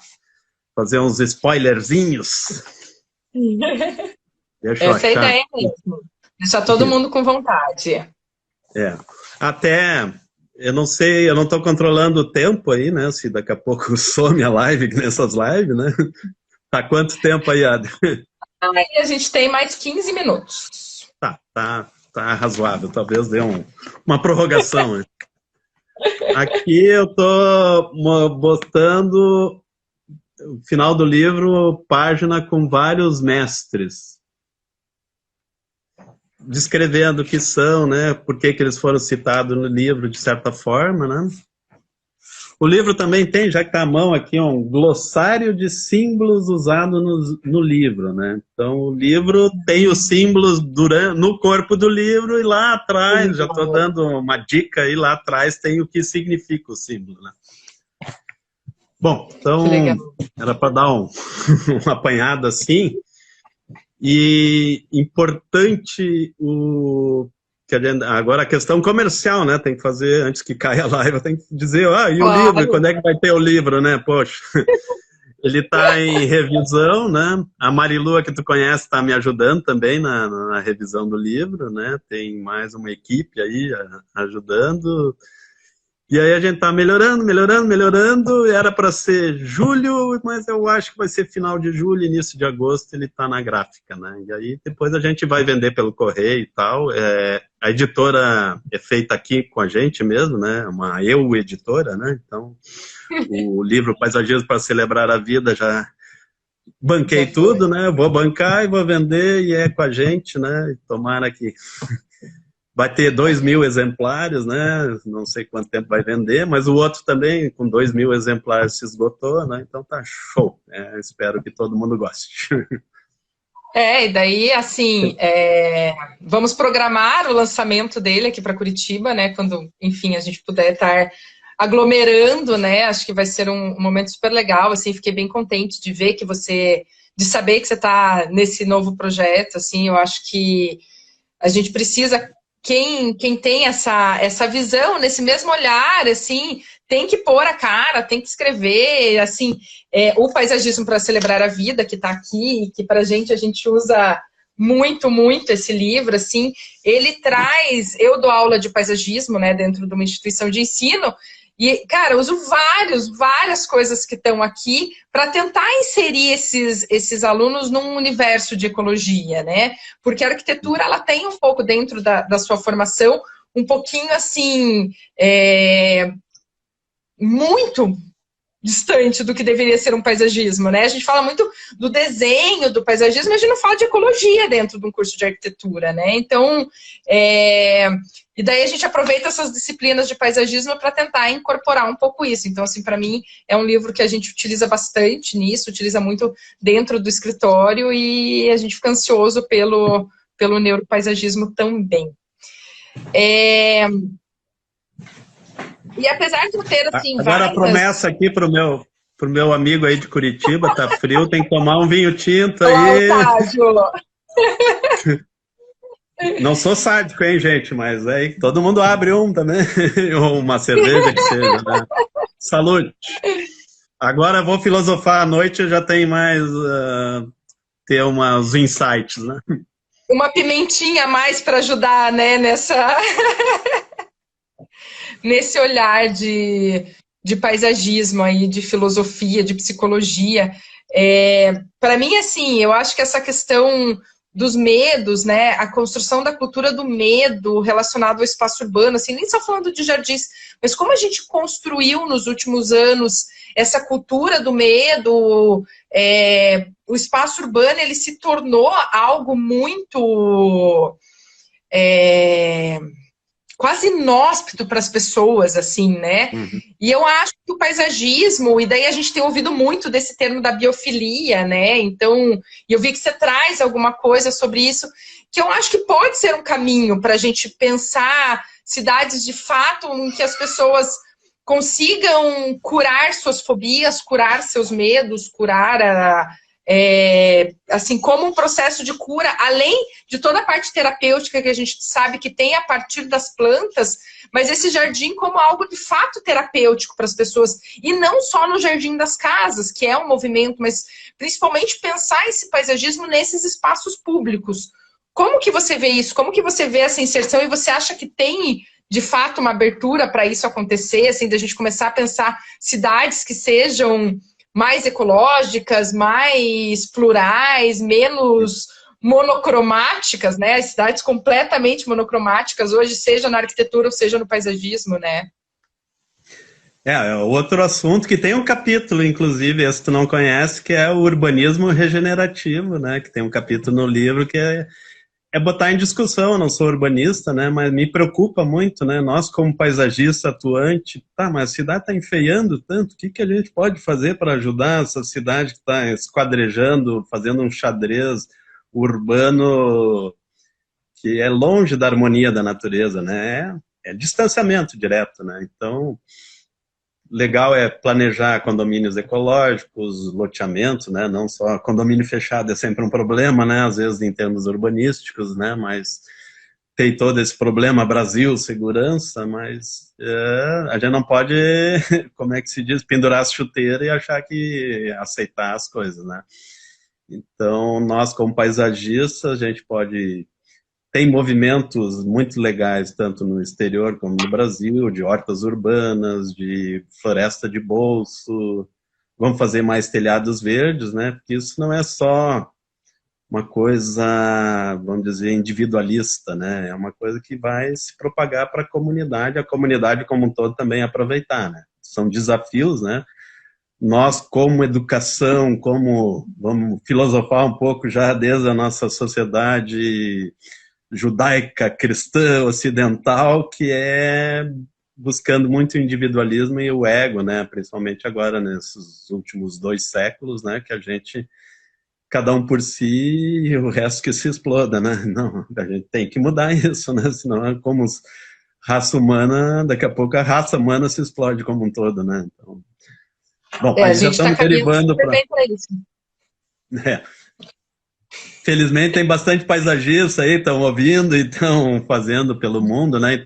fazer uns spoilerzinhos. Deixa eu Essa é a achar. ideia mesmo. Deixar todo mundo com vontade. Até... Eu não sei, eu não estou controlando o tempo aí, né? Se daqui a pouco some a live nessas lives, né? Tá quanto tempo aí, Adri? Aí a gente tem mais 15 minutos. Tá razoável. Talvez dê uma prorrogação. Né? Aqui eu estou botando o final do livro, página com vários mestres. Descrevendo o que são, né? Por que eles foram citados no livro, de certa forma, né? O livro também tem, já que está à mão aqui, um glossário de símbolos usado no livro, né? Então, o livro tem os símbolos no corpo do livro e lá atrás, já estou dando uma dica aí, lá atrás tem o que significa o símbolo, né? Bom, então, era para dar um apanhado assim. E importante agora a questão comercial, né? Tem que fazer, antes que caia a live, tem que dizer, e o livro, quando é que vai ter o livro, né? Poxa, ele está em revisão, né? A Marilua, que tu conhece, está me ajudando também na revisão do livro, né? Tem mais uma equipe aí ajudando. E aí a gente tá melhorando, era para ser julho, mas eu acho que vai ser final de julho, início de agosto, ele tá na gráfica, né? E aí depois a gente vai vender pelo correio e tal. A editora é feita aqui com a gente mesmo, né? Uma editora, né? Então, o livro Paisagismo para Celebrar a Vida já banquei tudo, né? Vou bancar e vou vender, e é com a gente, né? Tomara que... Vai ter 2.000 exemplares, né? Não sei quanto tempo vai vender, mas o outro também, com 2.000 exemplares, se esgotou, né? Então tá show. Espero que todo mundo goste. E daí, assim, vamos programar o lançamento dele aqui para Curitiba, né? Quando, enfim, a gente puder estar aglomerando, né? Acho que vai ser um momento super legal, assim, fiquei bem contente de ver de saber que você está nesse novo projeto, assim, eu acho que a gente precisa... Quem tem essa visão, nesse mesmo olhar, assim, tem que pôr a cara, tem que escrever, assim, o Paisagismo para Celebrar a Vida, que está aqui, que pra gente, a gente usa muito, muito esse livro, assim, ele traz, eu dou aula de paisagismo, né, dentro de uma instituição de ensino, e, cara, eu uso várias coisas que estão aqui para tentar inserir esses alunos num universo de ecologia, né? Porque a arquitetura, ela tem um pouco dentro da sua formação, um pouquinho, assim, muito distante do que deveria ser um paisagismo, né? A gente fala muito do desenho do paisagismo, mas a gente não fala de ecologia dentro de um curso de arquitetura, né? Então, e daí a gente aproveita essas disciplinas de paisagismo para tentar incorporar um pouco isso. Então, assim, para mim, é um livro que a gente utiliza bastante nisso, utiliza muito dentro do escritório e a gente fica ansioso pelo neuropaisagismo também. E apesar de eu ter, assim, agora a promessa aqui pro meu amigo aí de Curitiba, tá frio, tem que tomar um vinho tinto aí. Não sou sádico, hein, gente, mas aí todo mundo abre um também, ou uma cerveja que seja, né? Saúde. Agora eu vou filosofar à noite, eu já tenho mais ter uns insights, né? Uma pimentinha a mais para ajudar, né, nesse olhar de paisagismo aí, de filosofia, de psicologia. Para mim, assim, eu acho que essa questão dos medos, né? A construção da cultura do medo relacionado ao espaço urbano, assim, nem só falando de jardins, mas como a gente construiu nos últimos anos essa cultura do medo, o espaço urbano, ele se tornou algo muito quase inóspito para as pessoas, assim, né? Uhum. E eu acho que o paisagismo, e daí a gente tem ouvido muito desse termo da biofilia, né? Então, eu vi que você traz alguma coisa sobre isso, que eu acho que pode ser um caminho para a gente pensar cidades de fato em que as pessoas consigam curar suas fobias, curar seus medos, curar assim, como um processo de cura, além de toda a parte terapêutica que a gente sabe que tem a partir das plantas, mas esse jardim como algo de fato terapêutico para as pessoas, e não só no jardim das casas, que é um movimento, mas principalmente pensar esse paisagismo nesses espaços públicos. Como que você vê isso? Como que você vê essa inserção? E você acha que tem, de fato, uma abertura para isso acontecer, assim, da gente começar a pensar cidades que sejam mais ecológicas, mais plurais, menos monocromáticas, né? As cidades completamente monocromáticas hoje, seja na arquitetura ou seja no paisagismo, né? É outro assunto que tem um capítulo, inclusive, esse tu não conhece, que é o urbanismo regenerativo, né? Que tem um capítulo no livro que é botar em discussão. Eu não sou urbanista, né, mas me preocupa muito, né, nós como paisagista atuante, tá, mas a cidade está enfeiando tanto, o que a gente pode fazer para ajudar essa cidade que está esquadrejando, fazendo um xadrez urbano que é longe da harmonia da natureza, né, é distanciamento direto, né, então legal é planejar condomínios ecológicos, loteamento, né? Não só condomínio fechado é sempre um problema, né? Às vezes em termos urbanísticos, né? Mas tem todo esse problema, Brasil, segurança, mas a gente não pode, como é que se diz, pendurar as chuteiras e achar que aceitar as coisas, né? Então, nós como paisagistas, a gente pode... Tem movimentos muito legais, tanto no exterior como no Brasil, de hortas urbanas, de floresta de bolso. Vamos fazer mais telhados verdes, né? Porque isso não é só uma coisa, vamos dizer, individualista, né? É uma coisa que vai se propagar para a comunidade como um todo também aproveitar, né? São desafios, né? Nós, como educação, vamos filosofar um pouco já desde a nossa sociedade judaica, cristã, ocidental, que é buscando muito o individualismo e o ego, né? Principalmente agora, nesses últimos 2 séculos, né? Que a gente, cada um por si e o resto que se exploda, né? Não, a gente tem que mudar isso, né? Senão, como raça humana, daqui a pouco a raça humana se explode como um todo, né? Então, bom, A aí já gente está estamos caminhando derivando super bem para isso. Felizmente tem bastante paisagista aí, estão ouvindo e estão fazendo pelo mundo, né?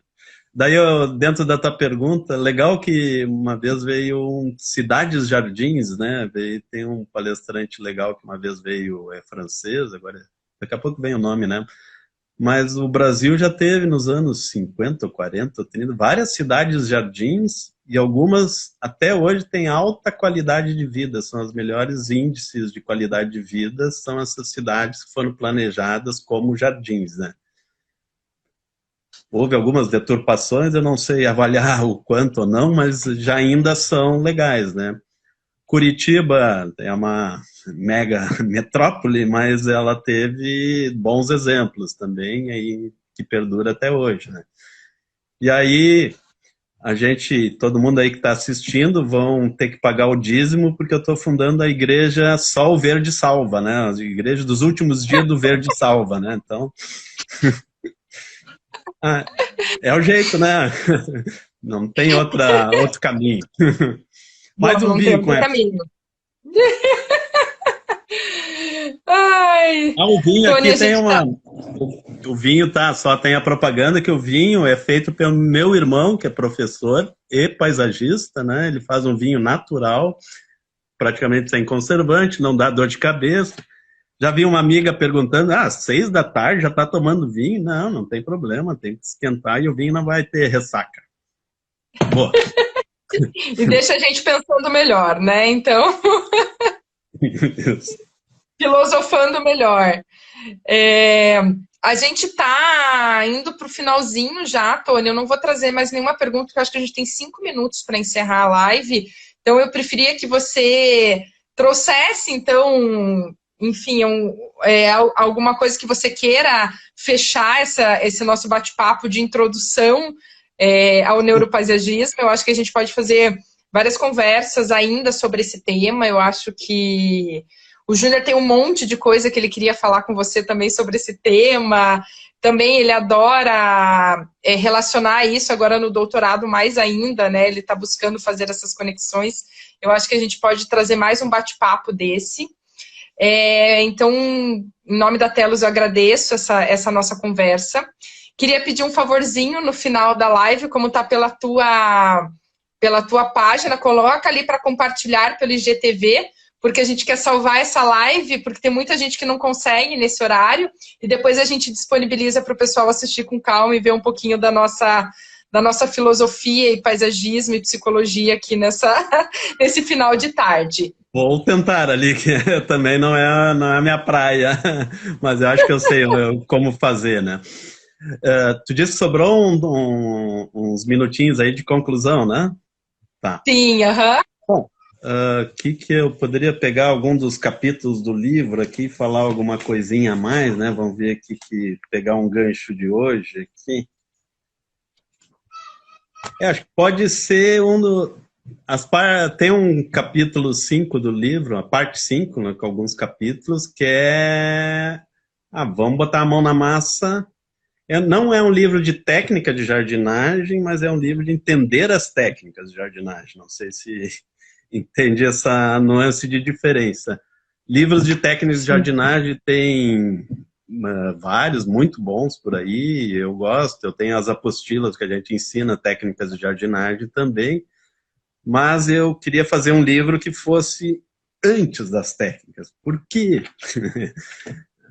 Daí, dentro da tua pergunta, legal que uma vez veio Cidades Jardins, né? Tem um palestrante legal que uma vez veio, é francês, agora daqui a pouco vem o nome, né? Mas o Brasil já teve nos anos 50, 40, 30, várias cidades jardins e algumas até hoje têm alta qualidade de vida, são as melhores índices de qualidade de vida, são essas cidades que foram planejadas como jardins, né? Houve algumas deturpações, eu não sei avaliar o quanto ou não, mas já ainda são legais, né? Curitiba é uma mega metrópole, mas ela teve bons exemplos também, aí, que perdura até hoje, né? E aí, todo mundo aí que está assistindo, vão ter que pagar o dízimo, porque eu estou fundando a igreja Sol Verde Salva, né? A igreja dos últimos dias do Verde Salva, né? Então, é o jeito, né? Não tem outro caminho. Mais um vinho com essa. Ai, o vinho Tony, aqui tem uma... O vinho só tem a propaganda que o vinho é feito pelo meu irmão, que é professor e paisagista, né? Ele faz um vinho natural, praticamente sem conservante, não dá dor de cabeça. Já vi uma amiga perguntando, 6 da tarde já está tomando vinho? Não, não tem problema, tem que esquentar e o vinho não vai ter ressaca. Boa. E deixa a gente pensando melhor, né? Então... filosofando melhor. É, a gente está indo para o finalzinho já, Tony. Eu não vou trazer mais nenhuma pergunta, porque eu acho que a gente tem 5 minutos para encerrar a live. Então, eu preferia que você trouxesse, então, enfim, alguma coisa que você queira fechar esse nosso bate-papo de introdução ao neuropaisagismo. Eu acho que a gente pode fazer várias conversas ainda sobre esse tema. Eu acho que o Júnior tem um monte de coisa que ele queria falar com você também sobre esse tema. Também ele adora relacionar isso agora no doutorado mais ainda, né? Ele está buscando fazer essas conexões. Eu acho que a gente pode trazer mais um bate-papo desse. Então, em nome da Telos, eu agradeço essa nossa conversa. Queria pedir um favorzinho no final da live, como está pela tua página, coloca ali para compartilhar pelo IGTV, porque a gente quer salvar essa live, porque tem muita gente que não consegue nesse horário, e depois a gente disponibiliza para o pessoal assistir com calma e ver um pouquinho da nossa filosofia e paisagismo e psicologia aqui nesse final de tarde. Vou tentar ali, que também não é a minha praia, mas eu acho que eu sei como fazer, né? Tu disse que sobrou uns minutinhos aí de conclusão, né? Tá. Sim, aham. Bom, que eu poderia pegar algum dos capítulos do livro aqui e falar alguma coisinha a mais, né? Vamos ver aqui, pegar um gancho de hoje aqui. Acho que pode ser tem um capítulo 5 do livro, a parte 5, né, com alguns capítulos, que é... vamos botar a mão na massa. Não é um livro de técnica de jardinagem, mas é um livro de entender as técnicas de jardinagem. Não sei se entende essa nuance de diferença. Livros de técnicas de jardinagem tem vários muito bons por aí, eu gosto. Eu tenho as apostilas que a gente ensina técnicas de jardinagem também, mas eu queria fazer um livro que fosse antes das técnicas. Por quê?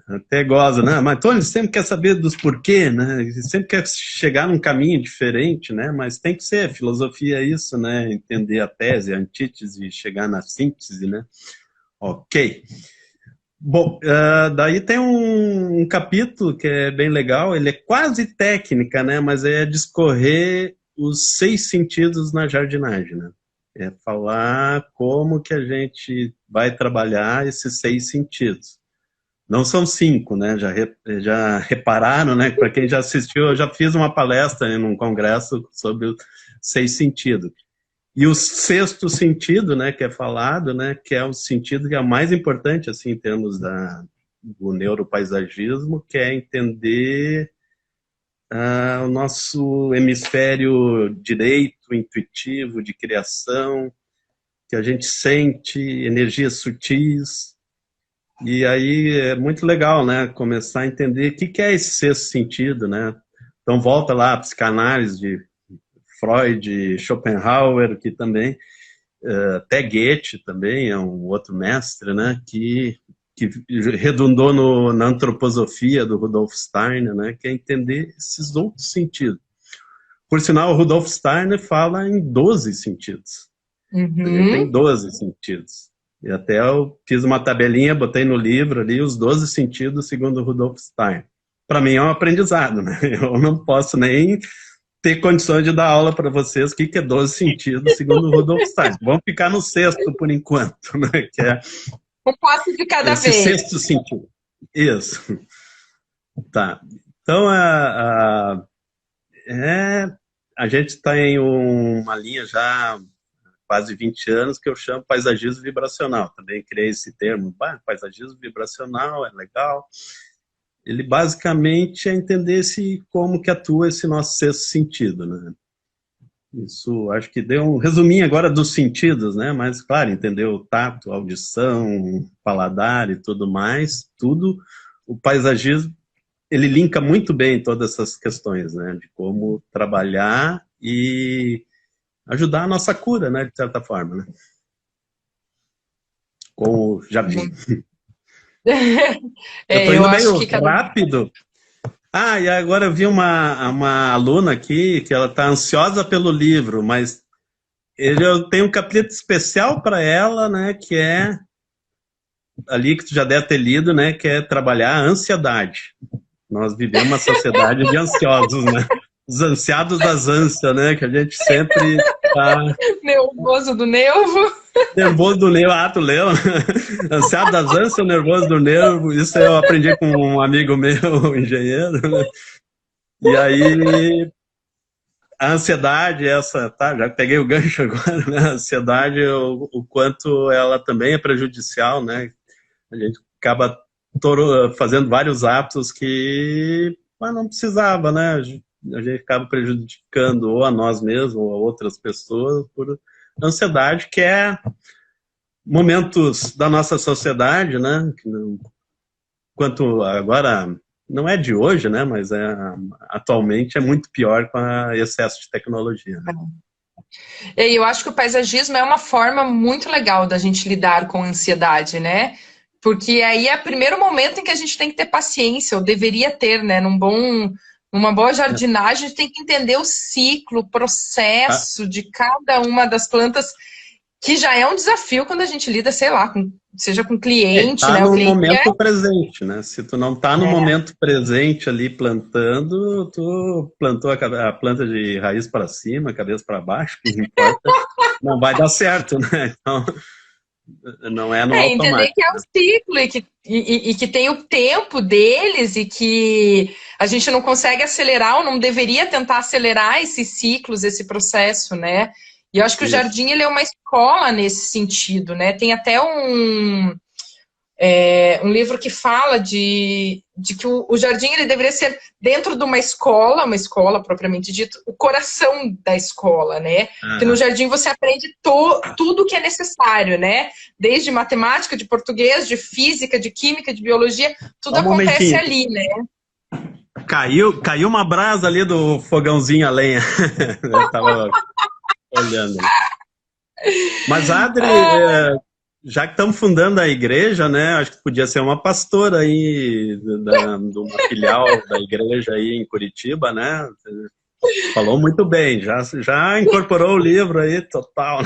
Até goza, né? Mas Tony sempre quer saber dos porquê, né? Sempre quer chegar num caminho diferente, né? Mas tem que ser, filosofia é isso, né? Entender a tese, a antítese, chegar na síntese, né? Ok. Bom, daí tem um capítulo que é bem legal, ele é quase técnica, né? Mas é discorrer os 6 sentidos na jardinagem, né? É falar como que a gente vai trabalhar esses 6 sentidos. Não são 5, né? Já repararam, né? Para quem já assistiu, eu já fiz uma palestra em um congresso sobre os 6 sentidos. E o 6º sentido, né, que é falado, né, que é o sentido que é o mais importante, assim, em termos do neuropaisagismo, que é entender o nosso hemisfério direito, intuitivo, de criação, que a gente sente energias sutis. E aí é muito legal, né, começar a entender o que é esse 6º sentido, né? Então volta lá a psicanálise de Freud, Schopenhauer, que também, até Goethe também é um outro mestre, né, que redundou na antroposofia do Rudolf Steiner, né, que é entender esses outros sentidos. Por sinal, o Rudolf Steiner fala em 12 sentidos. Ele tem 12 sentidos. E até eu fiz uma tabelinha, botei no livro ali os 12 sentidos segundo o Rudolf Steiner. Para mim é um aprendizado, né? Eu não posso nem ter condições de dar aula para vocês o que é 12 sentidos segundo o Rudolf Steiner. Vamos ficar no 6º por enquanto, né? Que é um passo de cada vez. Esse 6º sentido. Isso. Tá. Então, a gente está em uma linha já quase 20 anos que eu chamo paisagismo vibracional. Também criei esse termo, paisagismo vibracional, é legal. Ele basicamente é entender como que atua esse nosso 6º sentido, né? Isso, acho que deu um resuminho agora dos sentidos, né? Mas, claro, entender o tato, audição, paladar e tudo mais, tudo, o paisagismo, ele linka muito bem todas essas questões, né? De como trabalhar e ajudar a nossa cura, né? De certa forma, né? Com o jardim. Eu tô indo meio rápido. E agora eu vi uma aluna aqui que ela está ansiosa pelo livro, mas eu tenho um capítulo especial para ela, né, que é ali que tu já deve ter lido, né, que é trabalhar a ansiedade. Nós vivemos uma sociedade de ansiosos, né? Os ansiados das ânsias, né? Que a gente sempre tá... Nervoso do nervo. Nervoso do nervo, tu leu? Ansiado das ânsias, nervoso do nervo. Isso eu aprendi com um amigo meu, engenheiro, né? E aí, a ansiedade, essa, tá, já peguei o gancho agora, né? A ansiedade, o quanto ela também é prejudicial, né? A gente acaba fazendo vários atos que não precisava, né? A gente acaba prejudicando ou a nós mesmos ou a outras pessoas por ansiedade, que é momentos da nossa sociedade, né? Quanto agora, não é de hoje, né? Mas atualmente é muito pior com o excesso de tecnologia. Né? E eu acho que o paisagismo é uma forma muito legal da gente lidar com a ansiedade, né? Porque aí é o primeiro momento em que a gente tem que ter paciência, ou deveria ter, né? Numa boa jardinagem, a gente tem que entender o ciclo, o processo de cada uma das plantas, que já é um desafio quando a gente lida, sei lá, seja com cliente, né? No momento presente, né? Se tu não tá no momento presente ali plantando, tu plantou a planta de raiz para cima, cabeça para baixo, que não importa, não vai dar certo, né? Então... Não é no automático. Entender que é um ciclo e que tem o tempo deles e que a gente não consegue acelerar ou não deveria tentar acelerar esses ciclos, esse processo, né? E eu acho que o jardim ele é uma escola nesse sentido, né? Tem até um livro que fala de que o jardim ele deveria ser dentro de uma escola propriamente dito, o coração da escola, né? Que no jardim você aprende tudo que é necessário, né? Desde matemática, de português, de física, de química, de biologia, tudo acontece ali, né? Caiu uma brasa ali do fogãozinho a lenha. Eu tava olhando. Mas, Adri... Já que estamos fundando a igreja, né? Acho que podia ser uma pastora aí, de uma filial da igreja aí em Curitiba, né? Falou muito bem, já incorporou o livro aí, total.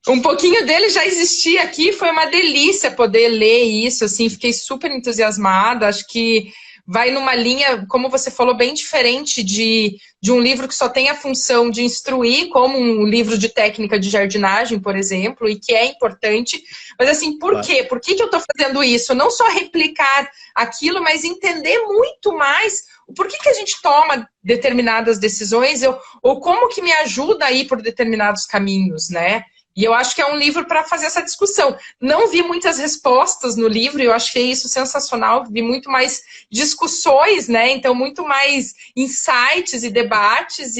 Um pouquinho dele já existia aqui, foi uma delícia poder ler isso, assim, fiquei super entusiasmada, acho que vai numa linha, como você falou, bem diferente de um livro que só tem a função de instruir, como um livro de técnica de jardinagem, por exemplo, e que é importante. Mas assim, por quê? Por que eu estou fazendo isso? Não só replicar aquilo, mas entender muito mais o porquê que a gente toma determinadas decisões ou como que me ajuda a ir por determinados caminhos, né? E eu acho que é um livro para fazer essa discussão. Não vi muitas respostas no livro, eu achei isso sensacional, vi muito mais discussões, né? Então, muito mais insights e debates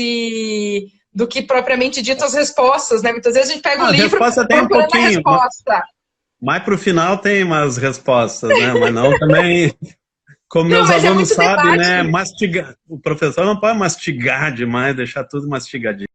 do que propriamente dito as respostas, né? Muitas vezes a gente pega o livro procurando a resposta. Mas para o final tem umas respostas, né? Mas não também... Como meus alunos sabem, né? Mastigar. O professor não pode mastigar demais, deixar tudo mastigadinho.